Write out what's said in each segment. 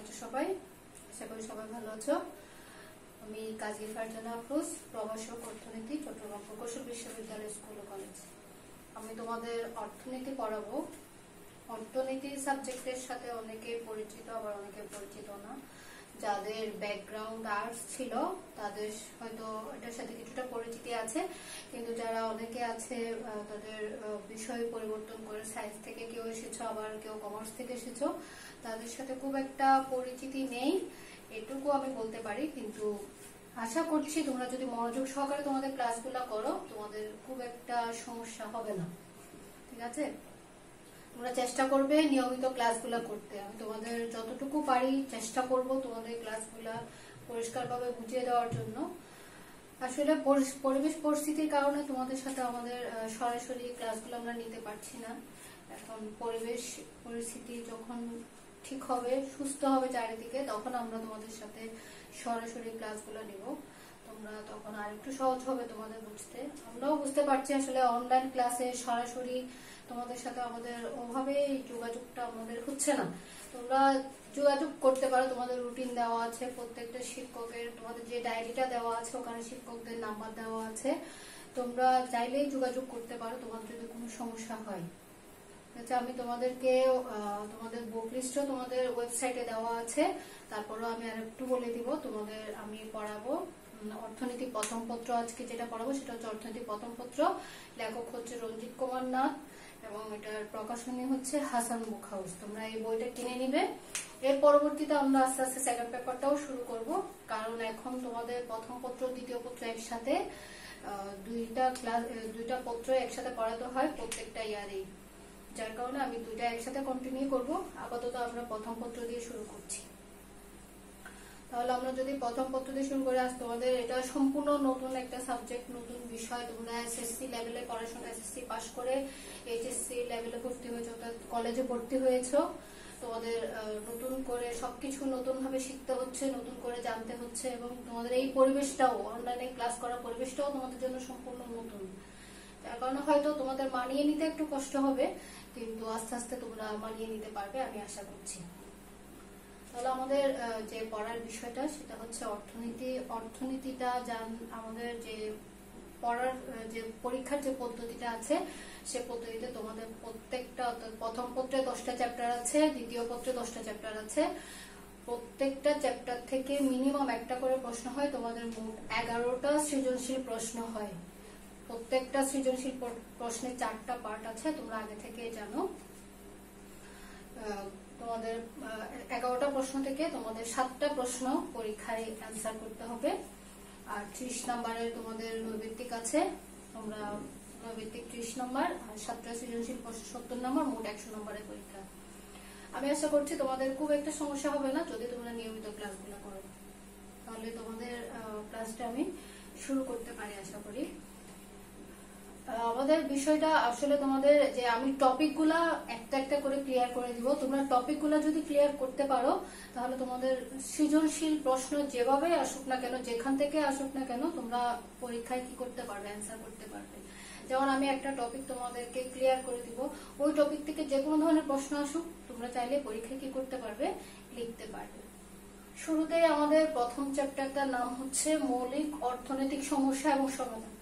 আছো সবাই? আশা করি সবাই ভালো আছো। আমি কাজী ফারজানা আফরোজ, প্রভাষক অর্থনীতি, চট্টগ্রাম প্রকৌশল বিশ্ববিদ্যালয় স্কুল ও কলেজ। আমি তোমাদের অর্থনীতি পড়াবো। অর্থনীতি সাবজেক্টের সাথে অনেকে পরিচিত, আবার অনেকে পরিচিত না। যাদের ব্যাকগ্রাউন্ড আর্টস ছিল তাদের হয়তো এটার সাথে কিছুটা পরিচিতি আছে, কিন্তু যারা অনেকে আছে তাদের বিষয় পরিবর্তন করে সায়েন্স থেকে কেউ এসেছো, আবার কেউ কমার্স থেকে এসেছো, তাদের সাথে খুব একটা পরিচিতি নেই, এটুকু আমি বলতে পারি। কিন্তু আশা করছি তোমরা যদি মনোযোগ সহকারে তোমাদের ক্লাসগুলো করো, তোমাদের খুব একটা সমস্যা হবে না। ঠিক আছে? তোমরা চেষ্টা করবে নিয়মিত ক্লাসগুলো করতে। আমি তোমাদের যতটুকু পারি চেষ্টা করব তোমাদের ক্লাসগুলো পরিষ্কারভাবে বুঝিয়ে দেওয়ার জন্য। আসলে পরিবেশ পরিস্থিতির কারণে তোমাদের সাথে আমাদের সরাসরি ক্লাসগুলো আমরা নিতে পারছি না। এখন পরিবেশ পরিস্থিতি যখন ঠিক হবে, সুস্থ হবে চারিদিকে, তখন আমরা তোমাদের সাথে সরাসরি ক্লাসগুলো নিব। তোমরা তখন আরেকটু সহজ হবে তোমাদের বুঝতে। আমরাও বুঝতে পারছি আসলে অনলাইন ক্লাসে সরাসরি তোমাদের সাথে আমাদের ওভাবে যোগাযোগটা আমাদের হচ্ছে না। তোমরা যোগাযোগ করতে পারো, তোমাদের রুটিন দেওয়া আছে প্রত্যেকটা শিক্ষকের, তোমাদের যে ডায়েরিটা দেওয়া আছে ওখানে শিক্ষকদের নাম্বার দেওয়া আছে, তোমরা চাইলেই যোগাযোগ করতে পারো তোমাদের যদি কোনো সমস্যা হয়। আচ্ছা, আমি তোমাদেরকে তোমাদের বুক লিস্টও তোমাদের ওয়েবসাইটে দেওয়া আছে। তারপরও আমি আরেকটু বলে দিব, তোমাদের আমি পড়াবো অর্থনীতি প্রথম পত্র। আজকে যেটা পড়াবো সেটা হচ্ছে অর্থনীতি প্রথম পত্র। লেখক হচ্ছে রঞ্জিত কুমার নাথ এবং এটার প্রকাশনী হচ্ছে হাসান বুক হাউস। তোমরা এই বইটা কিনে নিবে। এর পরবর্তীতে আমরা আস্তে আস্তে সেকেন্ড পেপারটাও শুরু করব, কারণ এখন তোমাদের প্রথম পত্র দ্বিতীয় পত্র একসাথে দুইটা পত্র একসাথে পড়াতে হয় প্রত্যেকটা ইয়ারেই, যার কারণে আমি দুইটা একসাথে কন্টিনিউ করব। আপাতত আমরা প্রথম পত্র দিয়ে শুরু করছি। তাহলে আমরা যদি প্রথম পত্র দিয়ে শুরু করে, আজ তোমাদের এটা সম্পূর্ণ নতুন একটা সাবজেক্ট, নতুন বিষয়। তোমরা এসএসসি লেভেলে পড়াশোনা, এসএসসি পাস করে এইচএসসি লেভেলে ভর্তি হয়েছো, অর্থাৎ কলেজে ভর্তি হয়েছো। তোমাদের নতুন করে সবকিছু নতুন ভাবে শিখতে হচ্ছে, নতুন করে জানতে হচ্ছে, এবং তোমাদের এই পরিবেশটাও, অনলাইনে ক্লাস করার পরিবেশটাও তোমাদের জন্য সম্পূর্ণ নতুন। তার কারণে হয়তো তোমাদের মানিয়ে নিতে একটু কষ্ট হবে, কিন্তু আস্তে আস্তে তোমরা মানিয়ে নিতে পারবে আমি আশা করছি। তাহলে আমাদের যে পড়ার বিষয়টা সেটা হচ্ছে অর্থনীতি। অর্থনীতিটা আমাদের যে পড়ার যে পরীক্ষার যে পদ্ধতিটা আছে, সে পদ্ধতিতে তোমাদের প্রত্যেকটা, প্রথম পত্রে 10টা চ্যাপ্টার আছে, দ্বিতীয় পত্রে 10টা চ্যাপ্টার আছে। প্রত্যেকটা চ্যাপ্টার থেকে মিনিমাম একটা করে প্রশ্ন হয়। তোমাদের মোট 11টা সৃজনশীল প্রশ্ন হয়। প্রত্যেকটা সৃজনশীল প্রশ্নের 4টা পার্ট আছে, তোমরা আগে থেকে জানো। তোমাদের 11টা প্রশ্ন থেকে তোমাদের 7টা প্রশ্ন পরীক্ষায় অ্যান্সার করতে হবে। আর 30 নম্বরের তোমাদের নৈবেত্তিক আছে, তোমরা নৈবেত্তিক 30 নম্বর, আর 7টা সৃজনশীল প্রশ্ন 70 নম্বর, মোট 100 নম্বরের পরীক্ষা। আমি আশা করছি তোমাদের খুব একটা সমস্যা হবে না যদি তোমরা নিয়মিত ক্লাসগুলো করো। তাহলে তোমাদের ক্লাসটা আমি শুরু করতে পারি আশা করি। আমাদের বিষয়টা আসলে তোমাদের যে আমি টপিকগুলা একটা একটা করে ক্লিয়ার করে দিব। তোমরা টপিকগুলা যদি ক্লিয়ার করতে পারো, তাহলে তোমাদের সৃজনশীল প্রশ্ন যেভাবে আসুক না কেন, যেখান থেকে আসুক না কেন, তোমরা পরীক্ষায় কি করতে পারবে, অ্যান্সার করতে পারবে। যেমন আমি একটা টপিক তোমাদেরকে ক্লিয়ার করে দিব, ওই টপিক থেকে যে কোনো ধরনের প্রশ্ন আসুক, তোমরা চাইলে পরীক্ষায় কি করতে পারবে, লিখতে পারবে। শুরুতেই আমাদের প্রথম চ্যাপ্টারটার নাম হচ্ছে মৌলিক অর্থনৈতিক সমস্যা এবং সমাধান।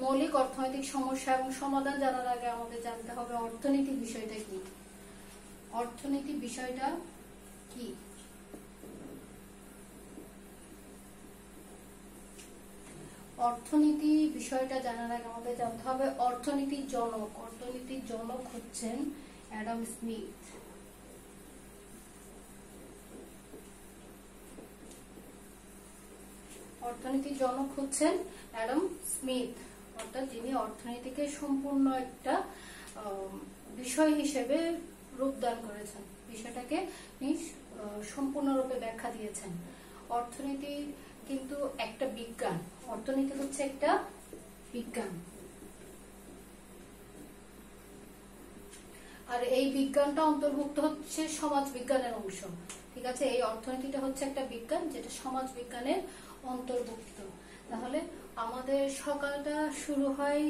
মৌলিক অর্থনৈতিক সমস্যা এবং সমাধান জানার আগে আমাদের জানতে হবে অর্থনীতি বিষয়টা কি। অর্থনীতি বিষয়টা কি? অর্থনীতি বিষয়টা জানার আগে আমাদের জানতে হবে অর্থনীতির জনক। অর্থনীতির জনক হচ্ছেন অ্যাডাম স্মিথ। অর্থনীতির জনক হচ্ছেন অ্যাডাম স্মিথ, অর্থাৎ যিনি অর্থনীতিকে সম্পূর্ণ একটা বিষয় হিসেবে রূপদান করেছেন, বিষয়টাকে সম্পূর্ণরূপে ব্যাখ্যা দিয়েছেন। অর্থনীতি কিন্তু একটা বিজ্ঞান, অর্থনীতি হচ্ছে একটা বিজ্ঞান, আর এই বিজ্ঞানটা অন্তর্ভুক্ত হচ্ছে সমাজ বিজ্ঞানের অংশ। ঠিক আছে? এই অর্থনীতিটা হচ্ছে একটা বিজ্ঞান যেটা সমাজ বিজ্ঞানের অন্তর্ভুক্ত। তাহলে আমাদের সকালটা শুরু হয়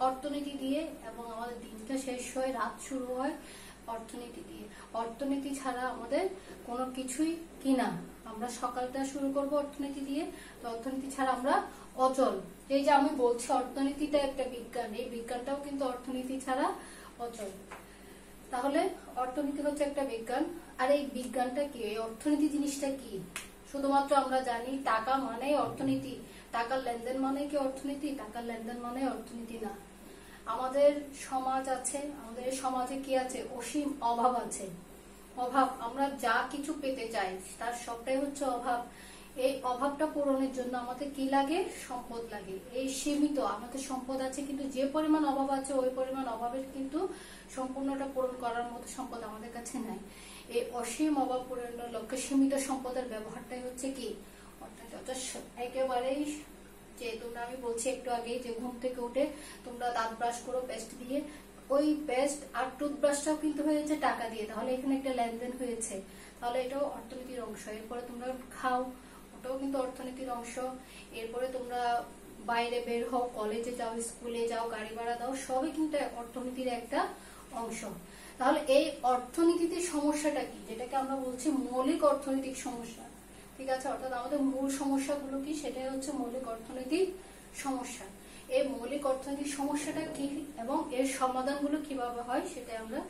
অর্থনীতি দিয়ে এবং আমাদের দিনটা শেষ হয়, রাত শুরু হয় অর্থনীতি দিয়ে। অর্থনীতি ছাড়া আমাদের কোনো কিছুই কিনা। আমরা সকালটা শুরু করব অর্থনীতি দিয়ে, তো অর্থনীতি ছাড়া আমরা অচল। এই যে আমি বলছি অর্থনীতিটা একটা বিজ্ঞান, এই বিজ্ঞানটাও কিন্তু অর্থনীতি ছাড়া অচল। তাহলে অর্থনীতি হচ্ছে একটা বিজ্ঞান। আর এই বিজ্ঞানটা কি, এই অর্থনীতি জিনিসটা কি? শুধুমাত্র আমরা জানি টাকা মানে অর্থনীতি, টাকার লেনদেন মানে কি অর্থনীতি? টাকার লেনদেন মানে অর্থনীতি না। আমাদের সমাজ আছে, আমাদের সমাজে কি আছে? অসীম অভাব আছে। অভাব, আমরা যা কিছু পেতে চাই তার সবটাই হচ্ছে অভাব। এই অভাবটা পূরণের জন্য আমাদের কি লাগে? সম্পদ লাগে। এই সীমিত আমাদের সম্পদ আছে, কিন্তু যে পরিমাণ অভাব আছে ওই পরিমাণ অভাবের কিন্তু সম্পূর্ণটা পূরণ করার মতো সম্পদ আমাদের কাছে নাই। এই অসীম অভাব পূরণের লক্ষ্যে সীমিত সম্পদের ব্যবহারটাই হচ্ছে কি অর্থনীতি। একেবারেই যে তোমরা, আমি বলছি একটু আগে যে ঘুম থেকে উঠে তোমরা দাঁত ব্রাশ করো পেস্ট দিয়ে, ওই পেস্ট আর টুথব্রাশটাও কিন্তু হয়েছে টাকা দিয়ে। তাহলে এখানে একটা লেনদেন হয়েছে, তাহলে এটাও অর্থনীতির অংশ। এরপরে তোমরা খাও, ওটাও কিন্তু অর্থনীতির অংশ। এরপরে তোমরা বাইরে বের হও, কলেজে যাও, স্কুলে যাও, গাড়ি ভাড়া দাও, সবই কিন্তু অর্থনীতির একটা অংশ। তাহলে এই অর্থনীতিতে সমস্যাটা কি, যেটাকে আমরা বলছি মৌলিক অর্থনৈতিক সমস্যা, ঠিক আছে? অর্থাৎ আমাদের মূল সমস্যাগুলো কি, সেটাই হচ্ছে মৌলিক অর্থনৈতিক সমস্যা। এই মৌলিক অর্থনৈতিক সমস্যাটা কি এবং এর সমাধানগুলো কিভাবে হয় সেটাই আমরা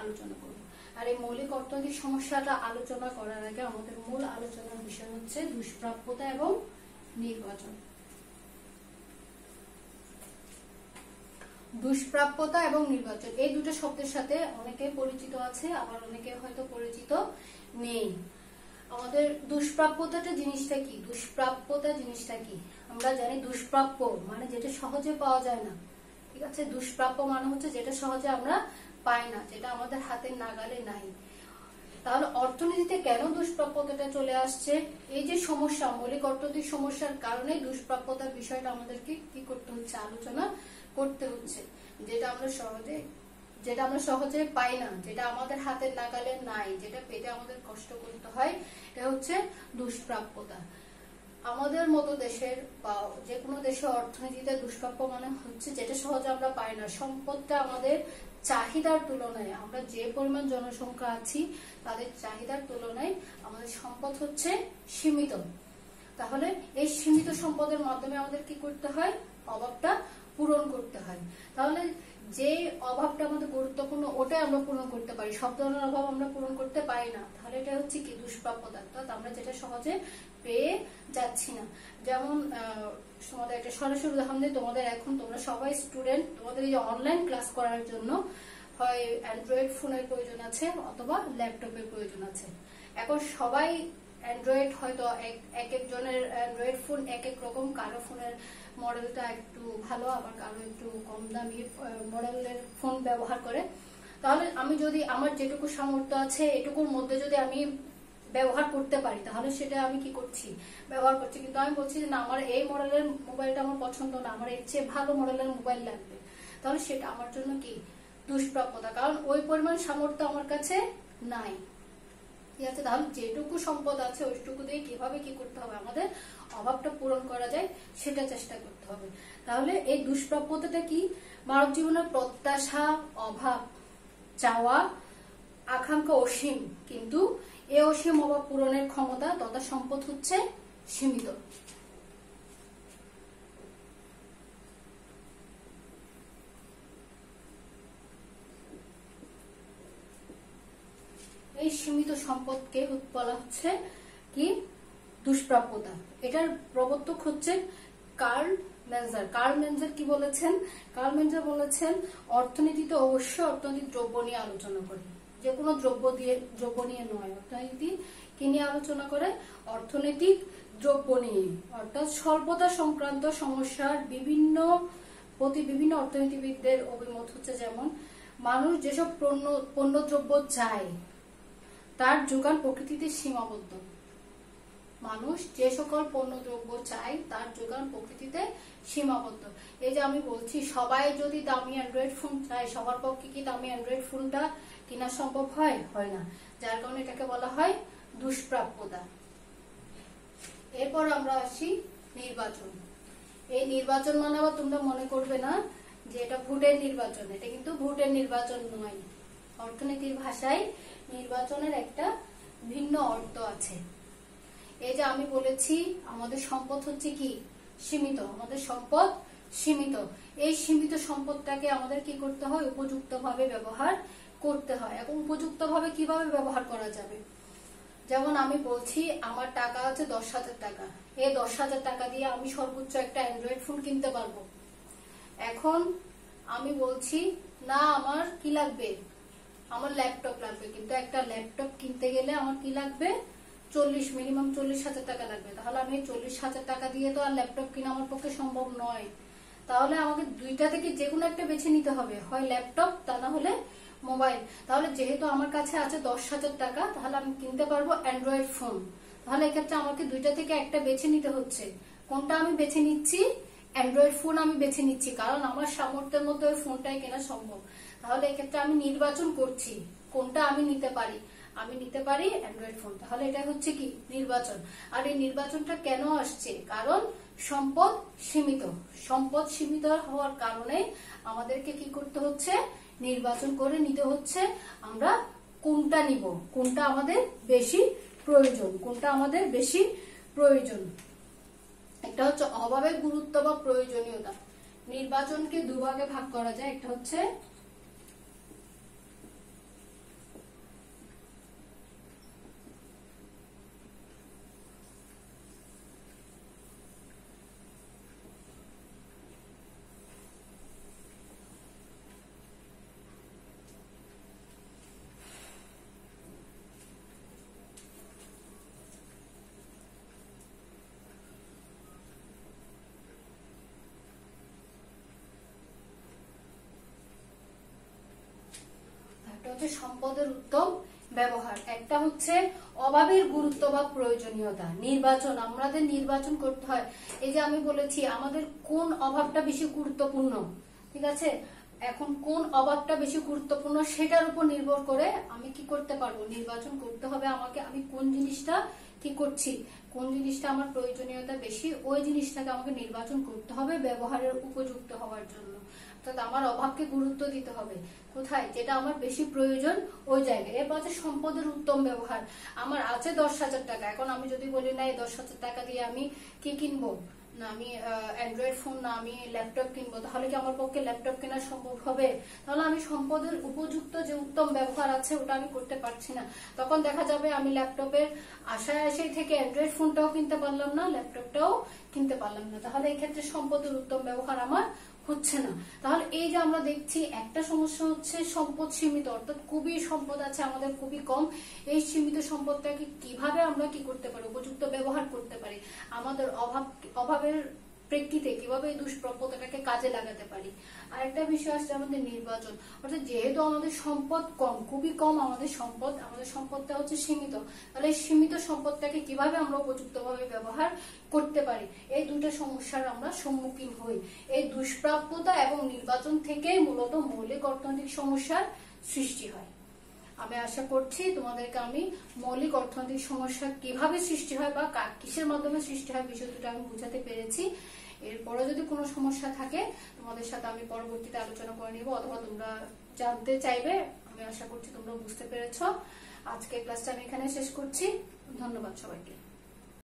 আলোচনা করব। আর এই মৌলিক অর্থনৈতিক সমস্যাটা আলোচনা করার আগে আমাদের মূল আলোচনার বিষয় হচ্ছে দুষ্প্রাপ্যতা এবং নির্বাচন। দুষ্প্রাপ্যতা এবং নির্বাচন এই দুটো শব্দের সাথে অনেকে পরিচিত আছে, আবার অনেকে হয়তো পরিচিত নেই। আমাদের দুষ্প্রাপ্যতাটা জিনিসটা কি? দুষ্প্রাপ্যতা জিনিসটা কি? আমরা জানি দুষ্প্রাপ্য মানে যেটা সহজে পাওয়া যায় না, ঠিক আছে? দুষ্প্রাপ্য মানে হচ্ছে যেটা সহজে আমরা পাই না, যেটা আমাদের হাতের নাগালে নাই। তাহলে অর্থনীতিতে কেন দুষ্প্রাপ্যতাটা চলে আসছে? এই যে সমস্যা, মৌলিক অর্থনৈতিক সমস্যার কারণে দুষ্প্রাপ্যতার বিষয়টা আমাদেরকে কি করতে হচ্ছে? আলোচনা করতে হচ্ছে। যেটা আমরা সহজে পাই না, যেটা আমাদের হাতের নাগালে নাই, যেটা পেতে আমাদের কষ্ট করতে হয়, এটা হচ্ছে দুষ্প্রাপ্যতা। আমাদের মতো দেশের বা যে কোনো দেশের অর্থনীতিতে দুষ্প্রাপ্য মানে হচ্ছে যেটা সহজে আমরা পাই না। সম্পদটা আমাদের চাহিদার তুলনায়, আমরা যে পরিমাণ জনসংখ্যা আছি তাদের চাহিদার তুলনায় আমাদের সম্পদ হচ্ছে সীমিত। তাহলে এই সীমিত সম্পদের মাধ্যমে আমাদের কি করতে হয়? অভাবটা পূরণ করতে হয়। তাহলে যে অভাবটা আমাদের গুরুত্বপূর্ণ ওটাই আমরা পূরণ করতে পারি, সব ধরনের অভাব আমরা পূরণ করতে পারি না। তাহলে এটা হচ্ছে কি? দুষ্প্রাপ্যতা। অর্থাৎ আমরা যেটা সহজে পেয়ে যাচ্ছি না। যেমন তোমাদের একটা সরাসরি উদাহরণ দিই, তোমরা সবাই স্টুডেন্ট, তোমাদের এই যে অনলাইন ক্লাস করার জন্য হয় অ্যান্ড্রয়েড ফোনের প্রয়োজন আছে অথবা ল্যাপটপের প্রয়োজন আছে। এখন সবাই অ্যান্ড্রয়েড, হয়তো এক একজনের অ্যান্ড্রয়েড ফোন এক এক রকম, কারো ফোনের মডেলটা একটু ভালো, আবার কারো একটু কম দামি মডেলের ফোন ব্যবহার করে। তাহলে আমি যদি আমার যেটুকু সামর্থ্য আছে এটুকুর মধ্যে যদি আমি ব্যবহার করতে পারি, তাহলে সেটা আমি কি করছি? ব্যবহার করছি। কিন্তু আমি বলছি যে না, আমার এই মডেলের মোবাইলটা আমার পছন্দ না, আমার এর চেয়ে ভালো মডেলের মোবাইল লাগবে, তাহলে সেটা আমার জন্য কি? দুষ্প্রাপ্যতা। কারণ ওই পরিমাণ সামর্থ্য আমার কাছে নাই, ঠিক আছে? তাহলে যেটুকু সম্পদ আছে ওইটুকু দিয়ে কিভাবে কি করতে হবে? আমাদের অভাবটা পূরণ করা যায় সেটা চেষ্টা করতে হবে। তাহলে এই দুষ্প্রাপ্যতাটা কি? মানব জীবনের প্রত্যাশা, অভাব, চাওয়া, আকাঙ্ক্ষা অসীম, কিন্তু এই অসীম অভাব পূরণের ক্ষমতা তথা সম্পদ হচ্ছে সীমিত। এই সীমিত সম্পদকে বলা হচ্ছে কি? দুষ্প্রাপ্যতা। এটার প্রবর্তক হচ্ছে কার্ল মেনজার। কার্ল মেনজার কি বলেছেন? কার্ল মেনজার বলেছেন অর্থনীতিতে অবশ্যই অর্থনৈতিক দ্রব্য নিয়ে আলোচনা করে, যে কোনো দ্রব্য নিয়ে নয়। অর্থনীতি কি নিয়ে আলোচনা করে? অর্থনৈতিক দ্রব্য নিয়ে। অর্থাৎ স্বল্পতা সংক্রান্ত সমস্যার বিভিন্ন অর্থনীতিবিদদের অভিমত হচ্ছে, যেমন মানুষ যেসব পণ্য দ্রব্য চায় তার যোগান প্রকৃতিতে সীমাবদ্ধ। মানুষ যে সকল পণ্য দ্রব্য চায় তার যোগান প্রকৃতিতে সীমাবদ্ধ। এই যে আমি বলছি সবাই যদি দামি অ্যান্ড্রয়েড ফোন চায়, সবার পক্ষে কি দামি অ্যান্ড্রয়েড ফোনটা কেনা সম্ভব হয়? হয় না। যার কারণে এটাকে বলা হয় দুষ্প্রাপ্যতা। এরপর আমরা আসি নির্বাচন। এই নির্বাচন মানে আবার তোমরা মনে করবে না যে এটা ভোটের নির্বাচন, এটা কিন্তু ভোটের নির্বাচন নয়। অর্থনীতির ভাষায় নির্বাচনের একটা ভিন্ন অর্থ আছে। এই যে আমি বলেছি আমাদের সম্পদ হচ্ছে কি সীমিত, আমাদের সম্পদ সীমিত। এই সীমিত সম্পদটাকে আমাদের কি করতে হয়, উপযুক্তভাবে ব্যবহার করতে হয়। এবং উপযুক্তভাবে কিভাবে ব্যবহার করা যাবে, যেমন আমি বলছি আমার টাকা আছে 10,000 টাকা, এই 10,000 টাকা দিয়ে আমি সর্বোচ্চ একটা অ্যান্ড্রয়েড ফোন কিনতে পারবো। এখন আমি বলছি না আমার কি লাগবে, আমার ল্যাপটপ লাগবে, কিন্তু একটা ল্যাপটপ কিনতে গেলে আমার কি লাগবে, মিনিমাম 40,000 টাকা লাগবে। তাহলে আমি 40,000 টাকা দিয়ে তো আর ল্যাপটপ কিনা আমার পক্ষে সম্ভব নয়। তাহলে আমাকে দুইটা থেকে যে কোনো একটা বেছে নিতে হবে, হয় ল্যাপটপ তা না হলে মোবাইল। তাহলে যেহেতু আমার কাছে আছে 10,000 টাকা, তাহলে আমি কিনতে পারবো অ্যান্ড্রয়েড ফোন। তাহলে এক্ষেত্রে আমাকে দুইটা থেকে একটা বেছে নিতে হচ্ছে। কোনটা আমি বেছে নিচ্ছি, অ্যান্ড্রয়েড ফোন আমি বেছে নিচ্ছি, কারণ আমার সামর্থ্যের মধ্যে ওই ফোনটাই কেনা সম্ভব। তাহলে এক্ষেত্রে আমি নির্বাচন করছি কোনটা আমি নিতে পারি, আমি নিতে পারি অ্যান্ড্রয়েড ফোন। তাহলে এটা হচ্ছে কি নির্বাচন। আর এই নির্বাচনটা কেন আসছে, কারণ সম্পদ সীমিত। সম্পদ সীমিত হওয়ার কারণে আমাদেরকে কি করতে হচ্ছে, নির্বাচন করে নিতে হচ্ছে আমরা কোনটা নিব, কোনটা আমাদের বেশি প্রয়োজন, কোনটা আমাদের বেশি প্রয়োজন। একটা হচ্ছে অভাবের গুরুত্ব বা প্রয়োজনীয়তা। নির্বাচনকে দুভাগে ভাগ করা যায়, একটা হচ্ছে সম্পদের উত্তম ব্যবহার, একটা হচ্ছে অভাবের গুরুত্ব বা প্রয়োজনীয়তা। নির্বাচন আমাদের নির্বাচন করতে হয়। এই যে আমি বলেছি আমাদের কোন অভাবটা বেশি গুরুত্বপূর্ণ, ঠিক আছে, এখন কোন অভাবটা বেশি গুরুত্বপূর্ণ সেটার উপর নির্ভর করে আমি কি করতে পারবো, নির্বাচন করতে হবে আমাকে। আমি কোন জিনিসটা কি করছি, কোন জিনিসটা আমার প্রয়োজনীয়তা বেশি, ওই জিনিসটাকে আমাকে নির্বাচন করতে হবে ব্যবহারের উপযুক্ত হওয়ার জন্য। অর্থাৎ আমার অভাবকে গুরুত্ব দিতে হবে কোথায়, যেটা আমার বেশি প্রয়োজন ওই জায়গায়। এরপর আছে সম্পদের উত্তম ব্যবহার। আমার আছে 10,000 টাকা, এখন আমি যদি বলি না এই 10,000 টাকা দিয়ে আমি কি কিনবো, না আমি অ্যান্ড্রয়েড ফোন না আমি ল্যাপটপ কিনবো, তাহলে কি আমার পক্ষে ল্যাপটপ কেনা সম্ভব হবে? তাহলে আমি সম্পদের উপযুক্ত যে উত্তম ব্যবহার আছে ওটা আমি করতে পারছি না। তখন দেখা যাবে আমি ল্যাপটপের আশায় থেকে অ্যান্ড্রয়েড ফোনটাও কিনতে পারলাম না, ল্যাপটপটাও কিনতে পারলাম না। তাহলে এই ক্ষেত্রে সম্পদের উত্তম ব্যবহার আমার হচ্ছে না। তাহলে এই যে আমরা দেখছি একটা সমস্যা হচ্ছে সম্পদ সীমিত, অর্থাৎ খুবই সম্পদ আছে আমাদের খুবই কম। এই সীমিত সম্পদটাকে কিভাবে আমরা কি করতে পারি, উপযুক্ত ব্যবহার করতে পারি, আমাদের অভাবের প্রেক্ষিতে কিভাবে এই দুষ্প্রাপ্যতাটাকে কাজে লাগাতে পারি। আরেকটা বিষয় আসছে আমাদের নির্বাচন, অর্থাৎ যেহেতু আমাদের সম্পদ কম, খুবই কম আমাদের সম্পদটা হচ্ছে সীমিত, তাহলে এই সীমিত সম্পদটাকে কিভাবে আমরা উপযুক্তভাবে ব্যবহার করতে পারি, এই দুটো সমস্যার আমরা সম্মুখীন হই। এই দুষ্প্রাপ্যতা এবং নির্বাচন থেকেই মূলত মৌলিক অর্থনৈতিক সমস্যার সৃষ্টি হয়। আমি আশা করছি তোমাদেরকে আমি মৌলিক অর্থনৈতিক সমস্যা কিভাবে সৃষ্টি হয় বা কিসের মাধ্যমে সৃষ্টি হয় বিষয়টা আমি বুঝাতে পেরেছি। এরপরে যদি কোনো সমস্যা থাকে তোমাদের সাথে আমি পরবর্তীতে আলোচনা করে নিব, অথবা তোমরা জানতে চাইবে। আমি আশা করছি তোমরা বুঝতে পেরেছো। আজকে ক্লাসটা আমি এখানে শেষ করছি। ধন্যবাদ সবাইকে।